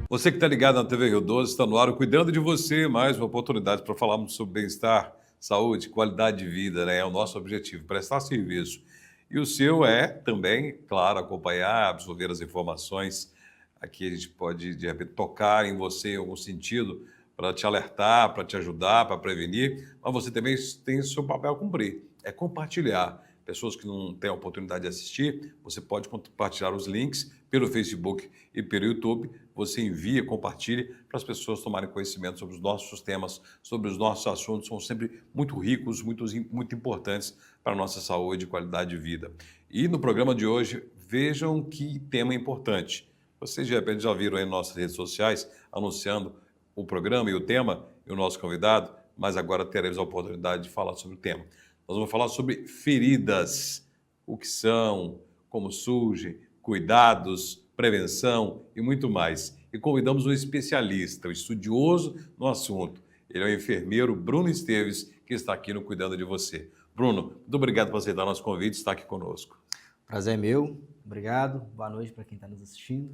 Você que está ligado na TV Rio 12, está no ar, cuidando de você, mais uma oportunidade para falarmos sobre bem-estar, saúde, qualidade de vida, né? É o nosso objetivo, prestar serviço. E o seu é também, claro, acompanhar, absorver as informações. Aqui a gente pode, de repente, tocar em você em algum sentido para te alertar, para te ajudar, para prevenir, mas você também tem o seu papel a cumprir, é compartilhar. Pessoas que não têm a oportunidade de assistir, você pode compartilhar os links pelo Facebook e pelo YouTube. Você envia, compartilhe para as pessoas tomarem conhecimento sobre os nossos temas, sobre os nossos assuntos. São sempre muito ricos, muito importantes para a nossa saúde e qualidade de vida. E no programa de hoje, vejam que tema importante. Vocês de repente já viram aí nas nossas redes sociais anunciando o programa e o tema e o nosso convidado, mas agora teremos a oportunidade de falar sobre o tema. Nós vamos falar sobre feridas, o que são, como surgem, cuidados, prevenção e muito mais. E convidamos um especialista, um estudioso no assunto. Ele é o enfermeiro Bruno Esteves, que está aqui no Cuidando de Você. Bruno, muito obrigado por aceitar nosso convite e estar aqui conosco. Prazer é meu, obrigado. Boa noite para quem está nos assistindo.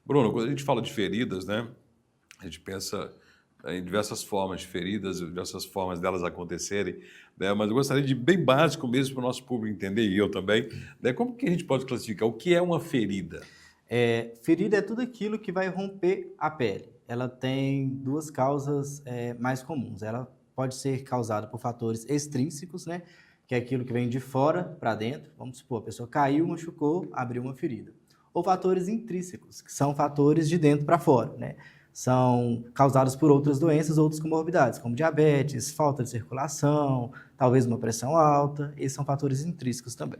Bruno, quando a gente fala de feridas, né, a gente pensa em diversas formas de feridas, diversas formas delas acontecerem, né? Mas eu gostaria de bem básico mesmo para o nosso público entender, e eu também, né? Como que a gente pode classificar o que é uma ferida? Ferida é tudo aquilo que vai romper a pele. Ela tem duas causas mais comuns. Ela pode ser causada por fatores extrínsecos, né? Que é aquilo que vem de fora para dentro. Vamos supor, a pessoa caiu, machucou, abriu uma ferida. Ou fatores intrínsecos, que são fatores de dentro para fora, né? São causados por outras doenças, outras comorbidades, como diabetes, falta de circulação, talvez uma pressão alta. Esses são fatores intrínsecos também.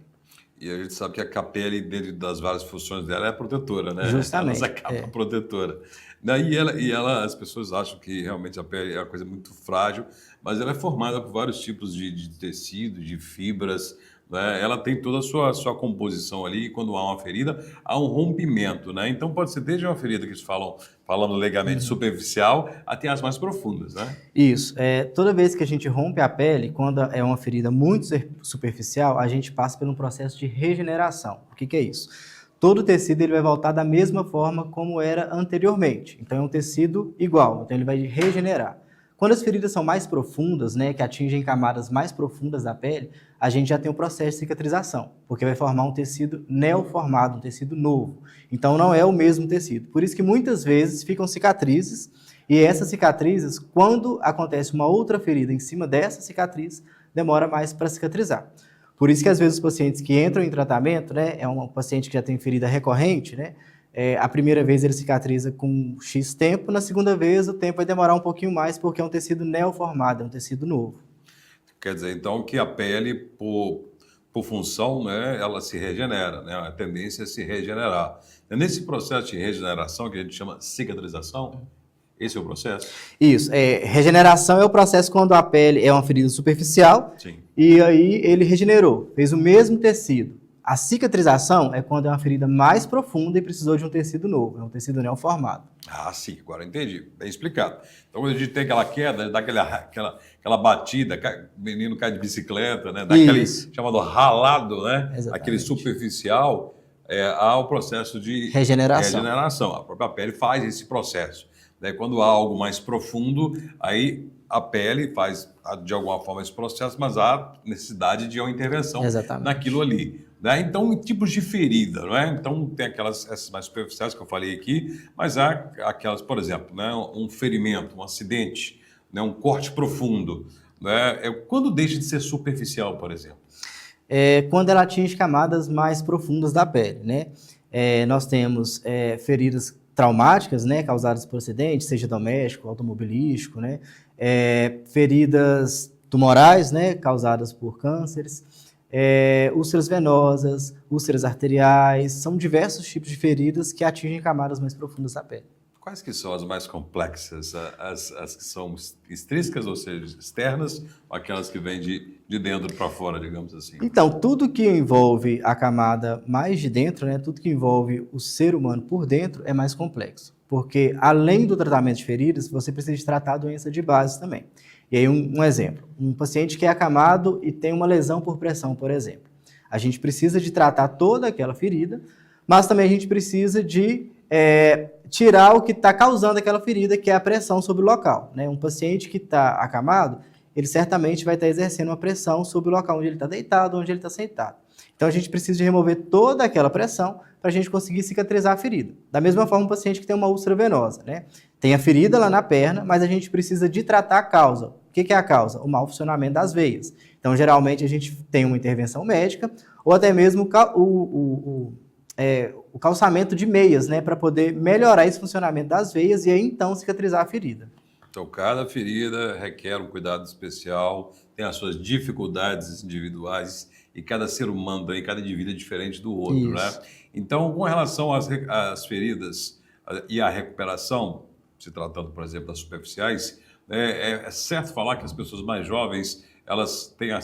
E a gente sabe que a pele, dentro das várias funções dela, é a protetora, né? Justamente. A nossa capa protetora. As pessoas acham que realmente a pele é uma coisa muito frágil, mas ela é formada por vários tipos de tecido, de fibras, né? Ela tem toda a sua composição ali, e quando há uma ferida, há um rompimento, né? Então pode ser desde uma ferida que eles falam, falando legalmente, superficial, até as mais profundas, né? Isso. Toda vez que a gente rompe a pele, quando é uma ferida muito superficial, a gente passa por um processo de regeneração. O que é isso? Todo tecido ele vai voltar da mesma forma como era anteriormente. Então é um tecido igual, então ele vai regenerar. Quando as feridas são mais profundas, né, que atingem camadas mais profundas da pele, a gente já tem o processo de cicatrização, porque vai formar um tecido neoformado, um tecido novo. Então não é o mesmo tecido. Por isso que muitas vezes ficam cicatrizes, e essas cicatrizes, quando acontece uma outra ferida em cima dessa cicatriz, demora mais para cicatrizar. Por isso que às vezes os pacientes que entram em tratamento, né, é um paciente que já tem ferida recorrente, né, a primeira vez ele cicatriza com X tempo, na segunda vez o tempo vai demorar um pouquinho mais porque é um tecido neoformado, é um tecido novo. Quer dizer, então, que a pele, por função, né, ela se regenera, né? A tendência é se regenerar. É nesse processo de regeneração que a gente chama cicatrização, esse é o processo? Isso, regeneração é o processo quando a pele é uma ferida superficial. Sim. E aí ele regenerou, fez o mesmo tecido. A cicatrização é quando é uma ferida mais profunda e precisou de um tecido novo, é um tecido neoformado. Ah, sim, agora eu entendi, bem explicado. Então, quando a gente tem aquela queda, dá aquela batida, o menino cai de bicicleta, né? Dá aquele chamado ralado, né? Exatamente. Aquele superficial, há o processo de regeneração. A própria pele faz esse processo. Daí, quando há algo mais profundo, aí a pele faz, de alguma forma, esse processo, mas há necessidade de uma intervenção naquilo ali. Né? Então, tipos de ferida, não é? Então, tem essas mais superficiais que eu falei aqui, mas há aquelas, por exemplo, né? Um ferimento, um acidente, né? Um corte profundo. Né? Quando deixa de ser superficial, por exemplo? Quando ela atinge camadas mais profundas da pele, né? Nós temos feridas traumáticas, né, causadas por acidente, seja doméstico, automobilístico, né, feridas tumorais, né, causadas por cânceres, úlceras venosas, úlceras arteriais, são diversos tipos de feridas que atingem camadas mais profundas da pele. Quais que são as mais complexas? As que são extrínsecas, ou seja, externas, ou aquelas que vêm de dentro para fora, digamos assim? Então, tudo que envolve a camada mais de dentro, né, tudo que envolve o ser humano por dentro é mais complexo. Porque, além do tratamento de feridas, você precisa de tratar a doença de base também. E aí, um exemplo. Um paciente que é acamado e tem uma lesão por pressão, por exemplo. A gente precisa de tratar toda aquela ferida, mas também a gente precisa de tirar o que está causando aquela ferida, que é a pressão sobre o local, né? Um paciente que está acamado, ele certamente vai estar exercendo uma pressão sobre o local onde ele está deitado, onde ele está sentado. Então a gente precisa de remover toda aquela pressão para a gente conseguir cicatrizar a ferida. Da mesma forma, um paciente que tem uma úlcera venosa, né? Tem a ferida lá na perna, mas a gente precisa de tratar a causa. O que é a causa? O mau funcionamento das veias. Então, geralmente, a gente tem uma intervenção médica ou até mesmo o calçamento de meias, né? Para poder melhorar esse funcionamento das veias e aí, então, cicatrizar a ferida. Então, cada ferida requer um cuidado especial, tem as suas dificuldades individuais e cada ser humano, cada indivíduo é diferente do outro, né? Então, com relação às feridas e à recuperação, se tratando, por exemplo, das superficiais, é certo falar que as pessoas mais jovens, elas têm a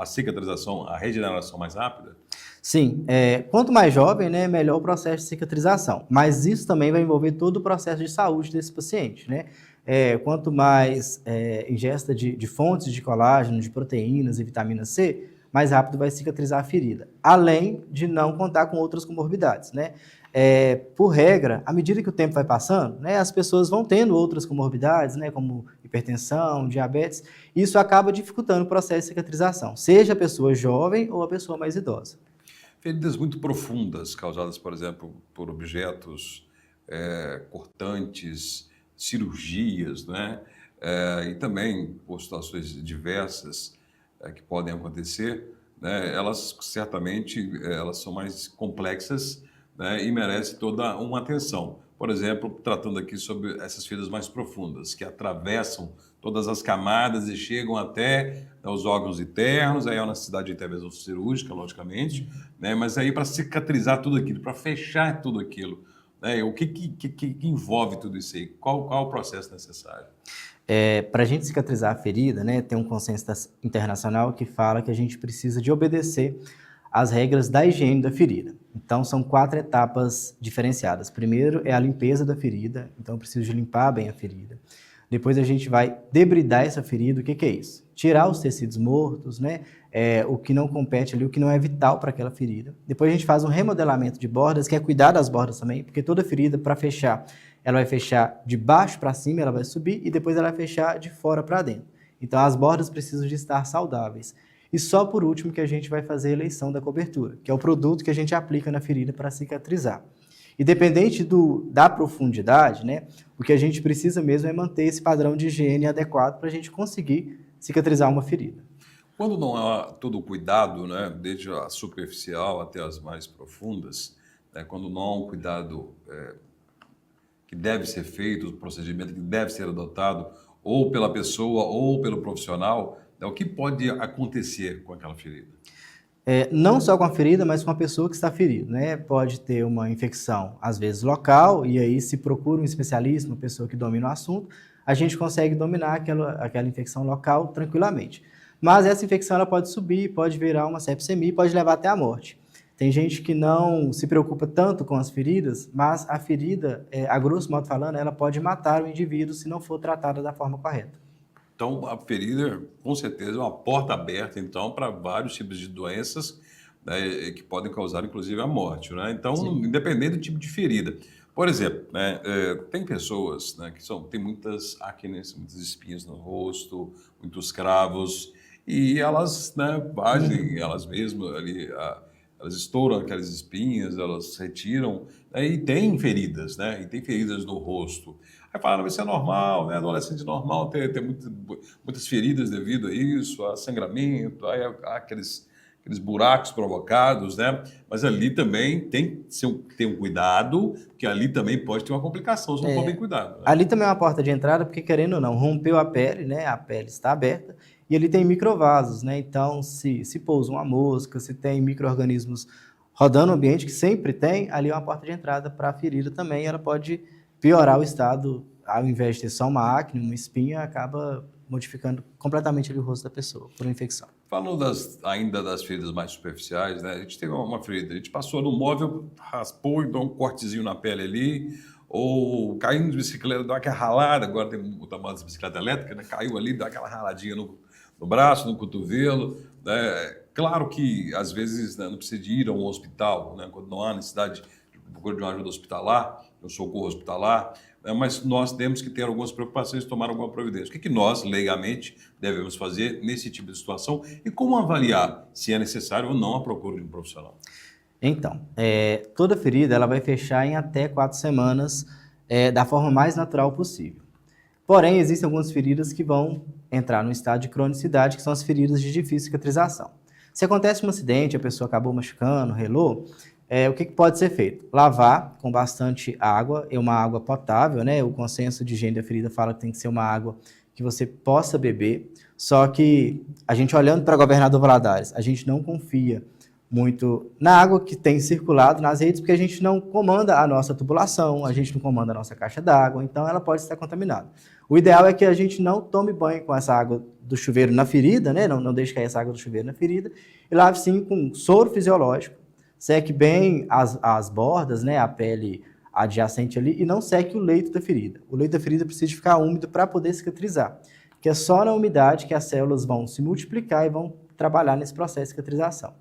cicatrização, a regeneração mais rápida? Sim, quanto mais jovem, né, melhor o processo de cicatrização. Mas isso também vai envolver todo o processo de saúde desse paciente, né? Quanto mais ingesta de fontes de colágeno, de proteínas e vitamina C, mais rápido vai cicatrizar a ferida. Além de não contar com outras comorbidades, né? Por regra, à medida que o tempo vai passando, né, as pessoas vão tendo outras comorbidades, né, como hipertensão, diabetes, e isso acaba dificultando o processo de cicatrização, seja a pessoa jovem ou a pessoa mais idosa. Feridas muito profundas, causadas, por exemplo, por objetos cortantes, cirurgias, né? E também por situações diversas que podem acontecer, né? Elas certamente elas são mais complexas, né? E merecem toda uma atenção. Por exemplo, tratando aqui sobre essas feridas mais profundas, que atravessam todas as camadas e chegam até os órgãos internos, aí é uma necessidade de intervenção cirúrgica, logicamente, né? Mas aí para cicatrizar tudo aquilo, para fechar tudo aquilo, né? O que envolve tudo isso aí? Qual o processo necessário? Para a gente cicatrizar a ferida, né, tem um consenso internacional que fala que a gente precisa de obedecer às regras da higiene da ferida. Então, são 4 etapas diferenciadas. Primeiro é a limpeza da ferida, então eu preciso de limpar bem a ferida. Depois a gente vai debridar essa ferida. O que é isso? Tirar os tecidos mortos, né? O que não compete ali, o que não é vital para aquela ferida. Depois a gente faz um remodelamento de bordas, que é cuidar das bordas também, porque toda ferida, para fechar, ela vai fechar de baixo para cima, ela vai subir, e depois ela vai fechar de fora para dentro. Então as bordas precisam de estar saudáveis. E só por último que a gente vai fazer a eleição da cobertura, que é o produto que a gente aplica na ferida para cicatrizar. Independente da profundidade, né, o que a gente precisa mesmo é manter esse padrão de higiene adequado para a gente conseguir cicatrizar uma ferida. Quando não há todo o cuidado, né, desde a superficial até as mais profundas, né, quando não há um cuidado que deve ser feito, o procedimento que deve ser adotado, ou pela pessoa ou pelo profissional, né, o que pode acontecer com aquela ferida? Não só com a ferida, mas com a pessoa que está ferida, né? Pode ter uma infecção, às vezes local, e aí se procura um especialista, uma pessoa que domina o assunto, a gente consegue dominar aquela infecção local tranquilamente. Mas essa infecção ela pode subir, pode virar uma sepsemia, pode levar até a morte. Tem gente que não se preocupa tanto com as feridas, mas a ferida, a grosso modo falando, ela pode matar o indivíduo se não for tratada da forma correta. Então, a ferida, com certeza, é uma porta aberta, então, para vários tipos de doenças, né, que podem causar, inclusive, a morte, né? Então, independente do tipo de ferida. Por exemplo, né, tem pessoas, né, que têm muitas acnes, muitas espinhas no rosto, muitos cravos, e elas, né, agem elas mesmas ali, elas estouram aquelas espinhas, elas retiram, né, e tem feridas, né? E tem feridas no rosto. Aí fala, mas isso é normal, né? Adolescente normal ter muitas feridas devido a isso, a sangramento, aí há aqueles buracos provocados, né? Mas ali também tem que ter um cuidado, que ali também pode ter uma complicação se não for bem cuidado, né? Ali também é uma porta de entrada, porque querendo ou não, rompeu a pele, né? A pele está aberta e ali tem microvasos, né? Então, se pousa uma mosca, se tem micro-organismos rodando no ambiente, que sempre tem, ali é uma porta de entrada para a ferida também, ela pode piorar o estado, ao invés de ter só uma acne, uma espinha, acaba modificando completamente ali o rosto da pessoa por uma infecção. Falando ainda das feridas mais superficiais, né? A gente teve uma ferida, a gente passou no móvel, raspou, deu um cortezinho na pele ali, ou caindo de bicicleta, deu aquela ralada, agora tem o tamanho da bicicleta elétrica, né? Caiu ali, deu aquela raladinha no braço, no cotovelo, né? Claro que, às vezes, né, não precisa de ir a um hospital, né? Quando não há necessidade procura de uma ajuda hospitalar, um socorro hospitalar, né? Mas nós temos que ter algumas preocupações e tomar alguma providência. O que nós, legalmente, devemos fazer nesse tipo de situação e como avaliar se é necessário ou não a procura de um profissional? Então, toda ferida ela vai fechar em até 4 semanas, da forma mais natural possível. Porém, existem algumas feridas que vão entrar no estado de cronicidade, que são as feridas de difícil cicatrização. Se acontece um acidente, a pessoa acabou machucando, relou, o que pode ser feito? Lavar com bastante água, e uma água potável, né? O consenso de higiene da ferida fala que tem que ser uma água que você possa beber, só que a gente olhando para Governador Valadares, a gente não confia muito na água que tem circulado nas redes, porque a gente não comanda a nossa tubulação, a gente não comanda a nossa caixa d'água, então ela pode estar contaminada. O ideal é que a gente não tome banho com essa água do chuveiro na ferida, né? Não deixe cair essa água do chuveiro na ferida, e lave sim com soro fisiológico, seque bem as bordas, né? A pele adjacente ali, e não seque o leito da ferida. O leito da ferida precisa ficar úmido para poder cicatrizar, que é só na umidade que as células vão se multiplicar e vão trabalhar nesse processo de cicatrização.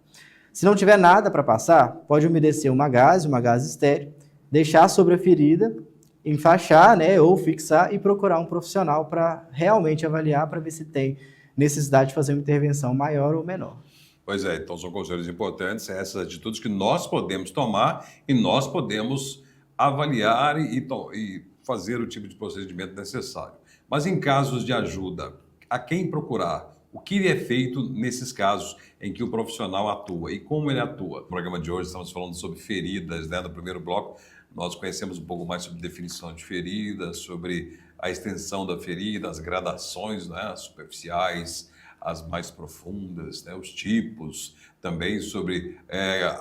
Se não tiver nada para passar, pode umedecer uma gaze estéril, deixar sobre a ferida, enfaixar, né, ou fixar e procurar um profissional para realmente avaliar, para ver se tem necessidade de fazer uma intervenção maior ou menor. Pois é, então são conselhos importantes, essas atitudes que nós podemos tomar e nós podemos avaliar e fazer o tipo de procedimento necessário. Mas em casos de ajuda, a quem procurar? O que é feito nesses casos em que o profissional atua e como ele atua? No programa de hoje estamos falando sobre feridas, né? No primeiro bloco nós conhecemos um pouco mais sobre definição de feridas, sobre a extensão da ferida, as gradações, né? As superficiais, as mais profundas, né? Os tipos, também sobre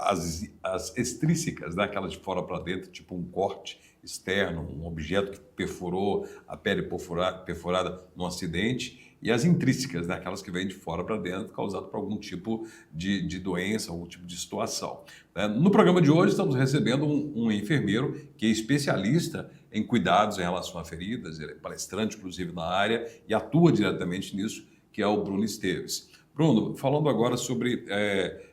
as extrínsecas, né? Aquelas de fora para dentro, tipo um corte externo, um objeto que perfurou a pele perfurada num acidente, e as intrínsecas, né? Aquelas que vêm de fora para dentro, causado por algum tipo de doença, algum tipo de situação. No programa de hoje, estamos recebendo um enfermeiro que é especialista em cuidados em relação a feridas, ele é palestrante, inclusive, na área, e atua diretamente nisso, que é o Bruno Esteves. Bruno, falando agora sobre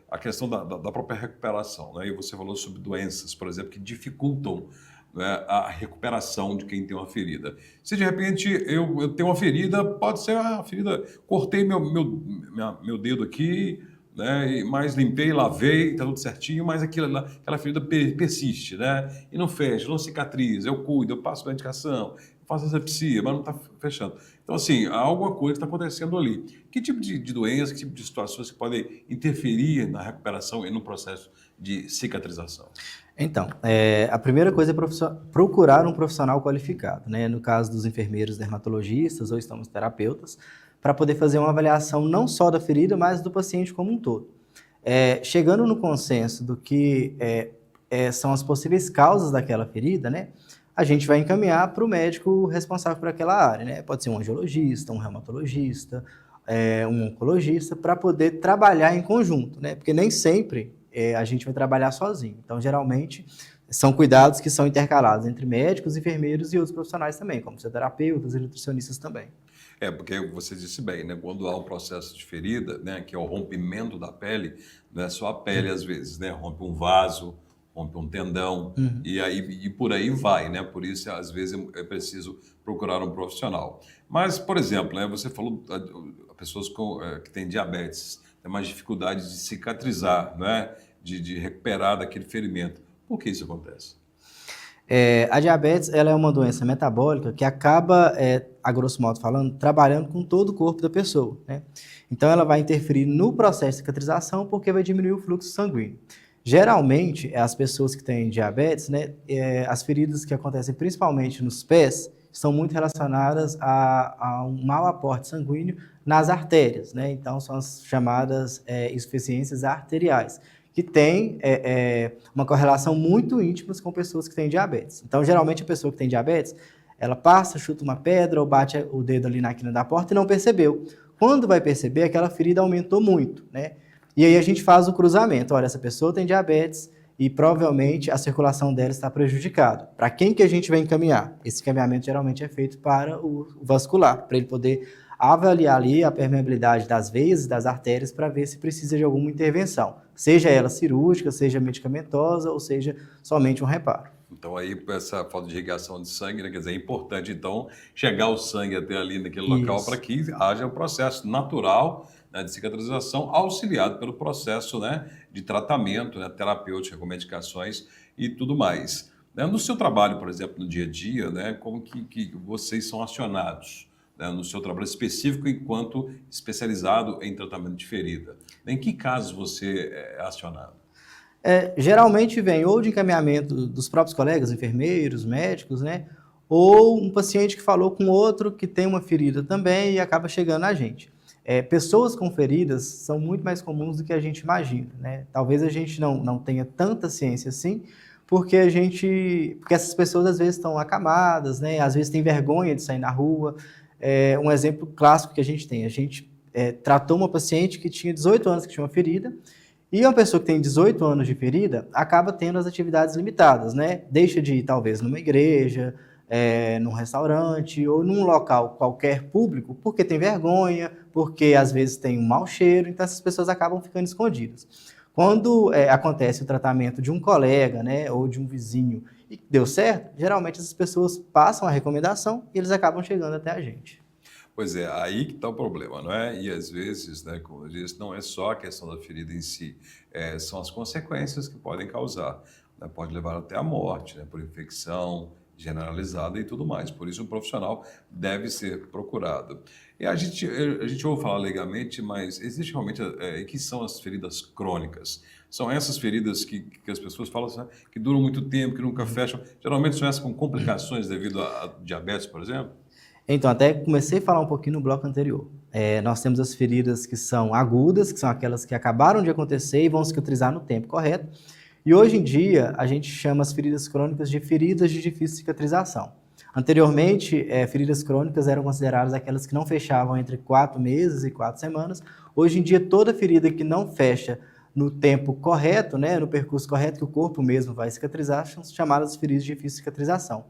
a questão da própria recuperação, né? E você falou sobre doenças, por exemplo, que dificultam, né, a recuperação de quem tem uma ferida. Se de repente eu tenho uma ferida, pode ser a ferida, cortei meu dedo aqui, né, mas limpei, lavei, está tudo certinho, mas aquela ferida persiste, né, e não fecha, não cicatriza, eu cuido, eu passo medicação, faço asepsia, mas não está fechando. Então, assim, há alguma coisa que está acontecendo ali. Que tipo de doença, que tipo de situações que podem interferir na recuperação e no processo de cicatrização? Então, a primeira coisa é procurar um profissional qualificado, né? No caso dos enfermeiros dermatologistas ou estomaterapeutas, para poder fazer uma avaliação não só da ferida, mas do paciente como um todo. Chegando no consenso do que são as possíveis causas daquela ferida, né? A gente vai encaminhar para o médico responsável por aquela área, né? Pode ser um angiologista, um reumatologista, um oncologista, para poder trabalhar em conjunto, né? Porque nem sempre a gente vai trabalhar sozinho. Então, geralmente, são cuidados que são intercalados entre médicos, enfermeiros e outros profissionais também, como fisioterapeutas e nutricionistas também. Porque você disse bem, né? Quando há um processo de ferida, né, que é o rompimento da pele, não é só a pele às vezes, né? Rompe um vaso, rompe um tendão, e por aí vai, né? Por isso, às vezes, é preciso procurar um profissional. Mas, por exemplo, né, você falou de pessoas que têm diabetes, tem mais dificuldade de cicatrizar, né? De recuperar daquele ferimento. Por que isso acontece? A diabetes ela é uma doença metabólica que acaba, a grosso modo falando, trabalhando com todo o corpo da pessoa, né? Então, ela vai interferir no processo de cicatrização porque vai diminuir o fluxo sanguíneo. Geralmente, as pessoas que têm diabetes, né, as feridas que acontecem principalmente nos pés, estão muito relacionadas a um mau aporte sanguíneo nas artérias, né? Então, são as chamadas insuficiências arteriais, que têm uma correlação muito íntima com pessoas que têm diabetes. Então, geralmente, a pessoa que tem diabetes, ela passa, chuta uma pedra ou bate o dedo ali na quina da porta e não percebeu. Quando vai perceber, aquela ferida aumentou muito, né? E aí a gente faz o cruzamento. Olha, essa pessoa tem diabetes e provavelmente a circulação dela está prejudicada. Para quem que a gente vai encaminhar? Esse encaminhamento geralmente é feito para o vascular, para ele poder avaliar ali a permeabilidade das veias e das artérias para ver se precisa de alguma intervenção, seja ela cirúrgica, seja medicamentosa ou seja somente um reparo. Então, aí, essa falta de irrigação de sangue, né, quer dizer, é importante, então, chegar o sangue até ali naquele local para Isso. que haja um processo natural, né, de cicatrização, auxiliado pelo processo, né, de tratamento, né, terapêutico, com medicações e tudo mais. Né, no seu trabalho, por exemplo, no dia a dia, né, como que vocês são acionados, né, no seu trabalho específico enquanto especializado em tratamento de ferida? Em que casos você é acionado? Geralmente vem ou de encaminhamento dos próprios colegas, enfermeiros, médicos, né? Ou um paciente que falou com outro que tem uma ferida também e acaba chegando a gente. Pessoas com feridas são muito mais comuns do que a gente imagina, né? Talvez a gente não tenha tanta ciência assim, porque essas pessoas às vezes estão acamadas, né? Às vezes têm vergonha de sair na rua. Um exemplo clássico que a gente tratou uma paciente que tinha 18 anos que tinha uma ferida. E uma pessoa que tem 18 anos de ferida acaba tendo as atividades limitadas, né? Deixa de ir, talvez, numa igreja, num restaurante ou num local qualquer público, porque tem vergonha, porque às vezes tem um mau cheiro, então essas pessoas acabam ficando escondidas. Quando acontece o tratamento de um colega, né, ou de um vizinho e deu certo, geralmente essas pessoas passam a recomendação e eles acabam chegando até a gente. Pois é, aí que está o problema, não é? E às vezes, né, como eu disse, não é só a questão da ferida em si, são as consequências que podem causar, né? Pode levar até a morte, né, por infecção generalizada e tudo mais. Por isso, um profissional deve ser procurado. E a gente ouve falar legalmente, mas existe realmente, que são as feridas crônicas? São essas feridas que as pessoas falam assim, né, que duram muito tempo, que nunca fecham. Geralmente são essas com complicações devido a diabetes, por exemplo? Então, até comecei a falar um pouquinho no bloco anterior. Nós temos as feridas que são agudas, que são aquelas que acabaram de acontecer e vão cicatrizar no tempo correto. E hoje em dia, a gente chama as feridas crônicas de feridas de difícil cicatrização. Anteriormente, feridas crônicas eram consideradas aquelas que não fechavam entre 4 meses e 4 semanas. Hoje em dia, toda ferida que não fecha no tempo correto, né, no percurso correto, que o corpo mesmo vai cicatrizar, são chamadas de feridas de difícil cicatrização.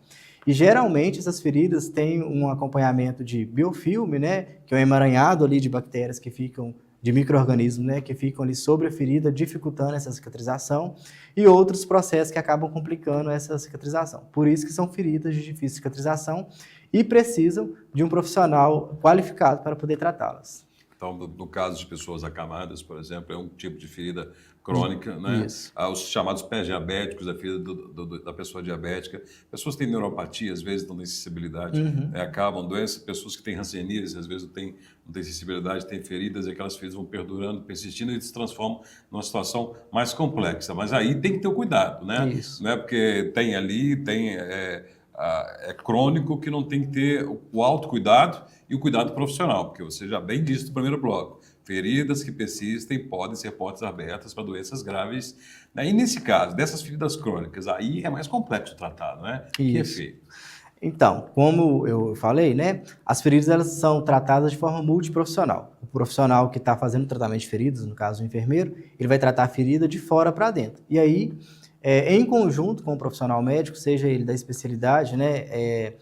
E geralmente essas feridas têm um acompanhamento de biofilme, né, que é um emaranhado ali de bactérias que ficam, de micro-organismos, né, que ficam ali sobre a ferida, dificultando essa cicatrização, e outros processos que acabam complicando essa cicatrização. Por isso que são feridas de difícil cicatrização e precisam de um profissional qualificado para poder tratá-las. Então, no caso de pessoas acamadas, por exemplo, é um tipo de ferida crônica, né? Isso. Os chamados pés diabéticos, a ferida da pessoa diabética. Pessoas que têm neuropatia, às vezes não têm sensibilidade, né? Acabam doenças. Pessoas que têm hanseníase, às vezes não têm sensibilidade, têm feridas, e aquelas feridas vão perdurando, persistindo e se transformam numa situação mais complexa. Mas aí tem que ter o cuidado, né? Isso. Não é porque tem ali, é crônico que não tem que ter o autocuidado e o cuidado profissional, porque você já bem disse no primeiro bloco, feridas que persistem podem ser portas abertas para doenças graves, né? E nesse caso, dessas feridas crônicas, aí é mais complexo tratar, não é? Que é Isso. feito. Então, como eu falei, né, as feridas elas são tratadas de forma multiprofissional. O profissional que está fazendo o tratamento de feridas, no caso o enfermeiro, ele vai tratar a ferida de fora para dentro. E aí, em conjunto com o profissional médico, seja ele da especialidade, né,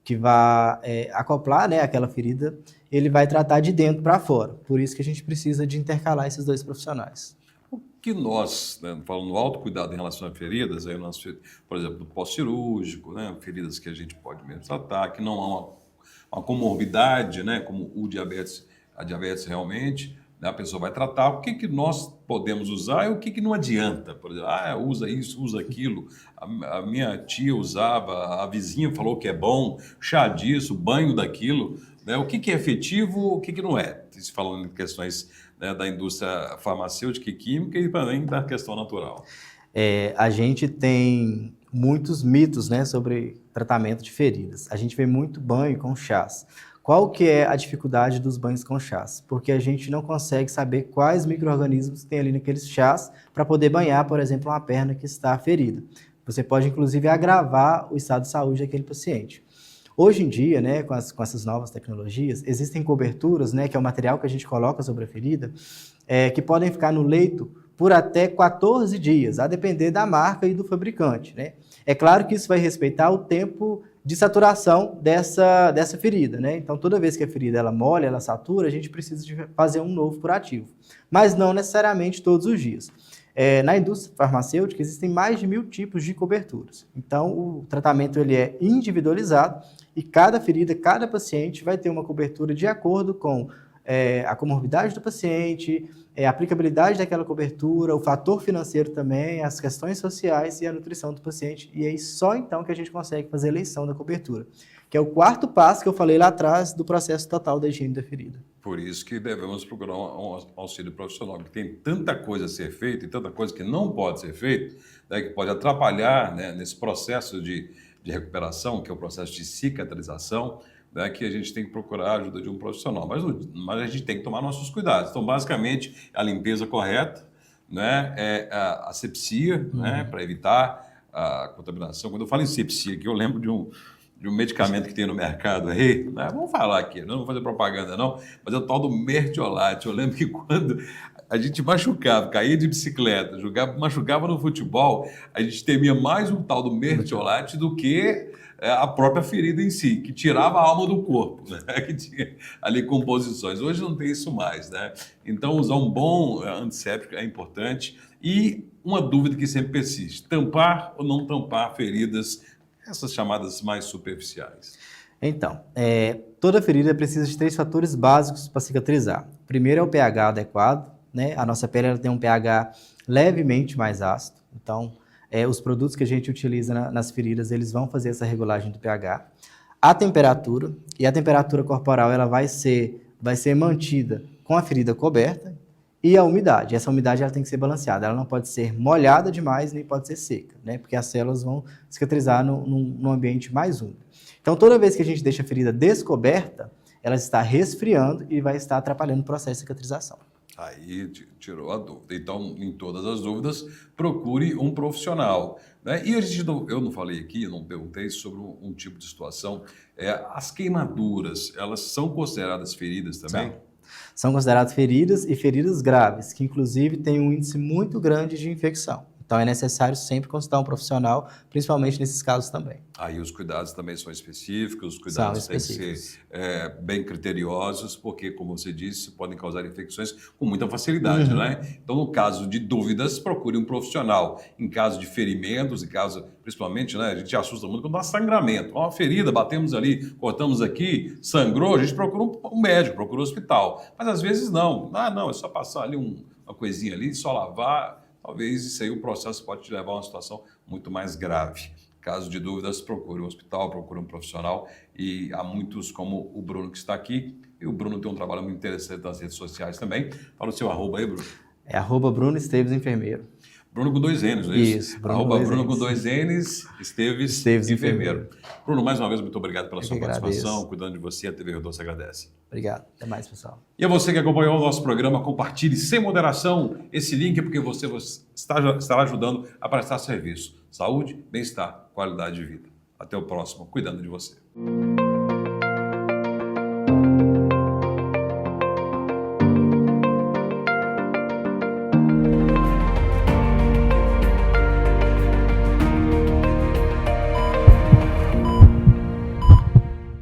que vai acoplar, né, aquela ferida, ele vai tratar de dentro para fora. Por isso que a gente precisa de intercalar esses dois profissionais. O que nós, né, falando no autocuidado em relação a feridas, aí nós, por exemplo, do pós-cirúrgico, né, feridas que a gente pode mesmo tratar, que não há uma comorbidade, né, como a diabetes realmente, né, a pessoa vai tratar, o que nós podemos usar e o que não adianta. Por exemplo, usa isso, usa aquilo. A minha tia usava, a vizinha falou que é bom, chá disso, banho daquilo. Né? O que é efetivo, o que não é? Se falando em questões, né, da indústria farmacêutica e química e também da questão natural. A gente tem muitos mitos, né, sobre tratamento de feridas. A gente vê muito banho com chás. Qual que é a dificuldade dos banhos com chás? Porque a gente não consegue saber quais micro-organismos tem ali naqueles chás para poder banhar, por exemplo, uma perna que está ferida. Você pode, inclusive, agravar o estado de saúde daquele paciente. Hoje em dia, né, com essas novas tecnologias, existem coberturas, né, que é o material que a gente coloca sobre a ferida, que podem ficar no leito por até 14 dias, a depender da marca e do fabricante, né? É claro que isso vai respeitar o tempo de saturação dessa ferida, né? Então, toda vez que a ferida ela molha, ela satura, a gente precisa de fazer um novo curativo. Mas não necessariamente todos os dias. Na indústria farmacêutica, existem mais de 1000 tipos de coberturas. Então, o tratamento ele é individualizado e cada ferida, cada paciente vai ter uma cobertura de acordo com a comorbidade do paciente, a aplicabilidade daquela cobertura, o fator financeiro também, as questões sociais e a nutrição do paciente. E aí só então que a gente consegue fazer a eleição da cobertura, que é o quarto passo que eu falei lá atrás do processo total da higiene da ferida. Por isso que devemos procurar um auxílio profissional, porque tem tanta coisa a ser feita e tanta coisa que não pode ser feita, né, que pode atrapalhar, né, nesse processo de recuperação, que é o processo de cicatrização, né, que a gente tem que procurar a ajuda de um profissional. Mas a gente tem que tomar nossos cuidados. Então, basicamente, a limpeza correta, né, a asepsia, né, para evitar a contaminação. Quando eu falo em asepsia, aqui eu lembro de um medicamento que tem no mercado aí, né? Vamos falar aqui, não vou fazer propaganda não, mas é o tal do mertiolate. Eu lembro que quando a gente machucava, caía de bicicleta, machucava no futebol, a gente temia mais um tal do mertiolate do que a própria ferida em si, que tirava a alma do corpo, né? Que tinha ali composições. Hoje não tem isso mais, né? Então usar um bom antisséptico é importante. E uma dúvida que sempre persiste, tampar ou não tampar feridas, essas chamadas mais superficiais? Então, toda ferida precisa de 3 fatores básicos para cicatrizar. O primeiro é o pH adequado, né? A nossa pele ela tem um pH levemente mais ácido, então os produtos que a gente utiliza nas feridas, eles vão fazer essa regulagem do pH. A temperatura, e a temperatura corporal ela vai ser mantida com a ferida coberta, e a umidade. Essa umidade ela tem que ser balanceada, ela não pode ser molhada demais, nem pode ser seca, né? Porque as células vão cicatrizar num ambiente mais úmido. Então, toda vez que a gente deixa a ferida descoberta, ela está resfriando e vai estar atrapalhando o processo de cicatrização. Aí tirou a dúvida. Então, em todas as dúvidas, procure um profissional, né? E eu não falei aqui, eu não perguntei sobre um tipo de situação. As queimaduras, elas são consideradas feridas também? São consideradas feridas e feridas graves, que inclusive têm um índice muito grande de infecção. Então é necessário sempre consultar um profissional, principalmente nesses casos também. Aí os cuidados também são específicos, os cuidados têm que ser bem criteriosos, porque, como você disse, podem causar infecções com muita facilidade, né? Então, no caso de dúvidas, procure um profissional. Em caso de ferimentos, principalmente, né, a gente assusta muito quando dá sangramento. Uma ferida, batemos ali, cortamos aqui, sangrou, a gente procura um médico, procura um hospital. Mas às vezes não. Não, é só passar ali uma coisinha ali, só lavar. Talvez isso aí, o processo pode te levar a uma situação muito mais grave. Caso de dúvidas, procure um hospital, procure um profissional. E há muitos, como o Bruno, que está aqui. E o Bruno tem um trabalho muito interessante nas redes sociais também. Fala o seu arroba aí, Bruno. É @Bruno Esteves Enfermeiro. Bruno com 2 N's, não é isso? Isso, Bruno com 2 N's, Esteves Enfermeiro. Bruno, mais uma vez, muito obrigado pela sua participação, cuidando de você, a TV Rio Doce agradece. Obrigado, até mais, pessoal. E a você que acompanhou o nosso programa, compartilhe sem moderação esse link, porque você estará ajudando a prestar serviço. Saúde, bem-estar, qualidade de vida. Até o próximo, cuidando de você.